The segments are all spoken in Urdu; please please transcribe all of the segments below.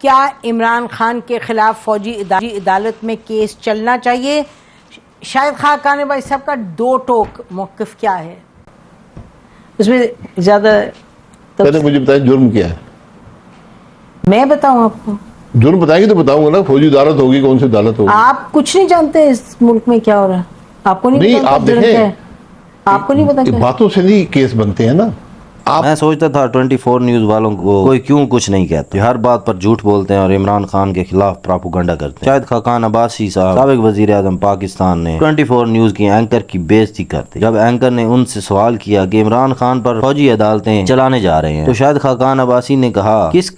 کیا عمران خان کے خلاف فوجی عدالت میں کیس چلنا چاہیے؟ شاہد خاقان بھائی صاحب کا دو ٹوک موقف کیا ہے؟ اس میں زیادہ پہلے مجھے بتائیں جرم کیا ہے؟ میں بتاؤں آپ کو؟ جرم بتائیں گے تو بتاؤں گا نا. فوجی عدالت ہوگی، کون سی عدالت ہوگی؟ آپ کچھ نہیں جانتے اس ملک میں کیا ہو رہا ہے؟ آپ کو نہیں پتا آپ جرم کیا ہے؟ دیکھیں آپ کو نہیں پتا کیا؟ باتوں سے نہیں کیس بنتے ہیں نا. میں سوچتا تھا 24 نیوز والوں کو کوئی کیوں کچھ نہیں کہتا، جو ہر بات پر جھوٹ بولتے ہیں اور عمران خان کے خلاف پراپوگنڈا کرتے ہیں. شاہد خاقان عباسی صاحب سابق وزیر اعظم پاکستان نے 24 نیوز کی اینکر کی بےعزتی کرتے جب اینکر نے ان سے سوال کیا کہ عمران خان پر فوجی عدالتیں چلانے جا رہے ہیں، تو شاہد خاقان عباسی نے کہا کس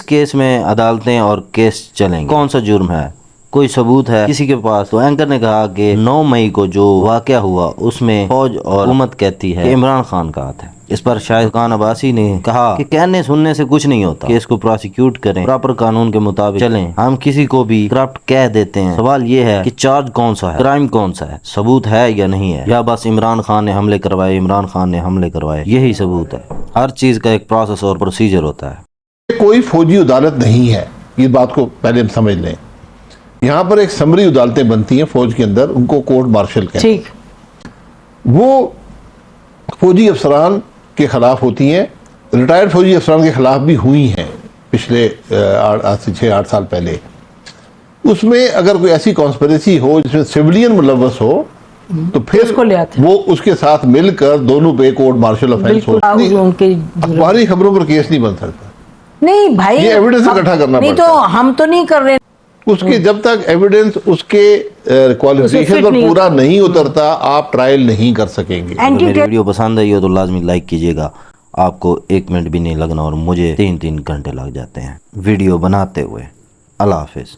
کیس میں عدالتیں اور کیس چلیں گے؟ کون سا جرم ہے؟ کوئی ثبوت ہے کسی کے پاس؟ تو اینکر نے کہا کہ 9 مئی کو جو واقعہ ہوا اس میں فوج اور حکومت کہتی ہے کہ عمران خان کا ہاتھ ہے. اس پر شاہد خاقان عباسی نے کہا کہ کہنے سننے سے کچھ نہیں ہوتا، کیس کو پراسیکیوٹ کریں، پراپر قانون کے مطابق چلیں. ہم کسی کو بھی کرپٹ کہہ دیتے ہیں، سوال یہ ہے کہ چارج کون سا ہے، کرائم کون سا ہے، ثبوت ہے یا نہیں ہے، یا بس عمران خان نے حملے کروائے یہی ثبوت ہے. ہر چیز کا ایک پروسیس اور پروسیجر ہوتا ہے. کوئی فوجی عدالت نہیں ہے، یہ بات کو پہلے ہم سمجھ لیں. یہاں پر ایک سمری عدالتیں بنتی ہیں فوج کے اندر، ان کو کورٹ مارشل کہتے ہیں. وہ فوجی افسران کے خلاف ہوتی ہیں، ریٹائرڈ فوجی افسران کے خلاف بھی ہوئی ہیں پچھلے 6-8 سال پہلے. اس میں اگر کوئی ایسی کانسپریسی ہو جس میں سیولین ملوث ہو تو پھر وہ اس کے ساتھ مل کر دونوں پہ کورٹ مارشل افینس ہو. اخباری خبروں پر کیس نہیں بن سکتا. نہیں بھائی، یہ ایویڈنس اکٹھا کرنا پڑتا ہے. نہیں تو ہم تو نہیں کر رہے. اس کے جب تک ایویڈنس اس کے کوالیفیکیشن پر پورا نہیں اترتا آپ ٹرائل نہیں کر سکیں گے. اگر میری ویڈیو پسند آئی ہو تو لازمی لائک کیجیے گا. آپ کو 1 منٹ بھی نہیں لگنا اور مجھے 3 گھنٹے لگ جاتے ہیں ویڈیو بناتے ہوئے. اللہ حافظ.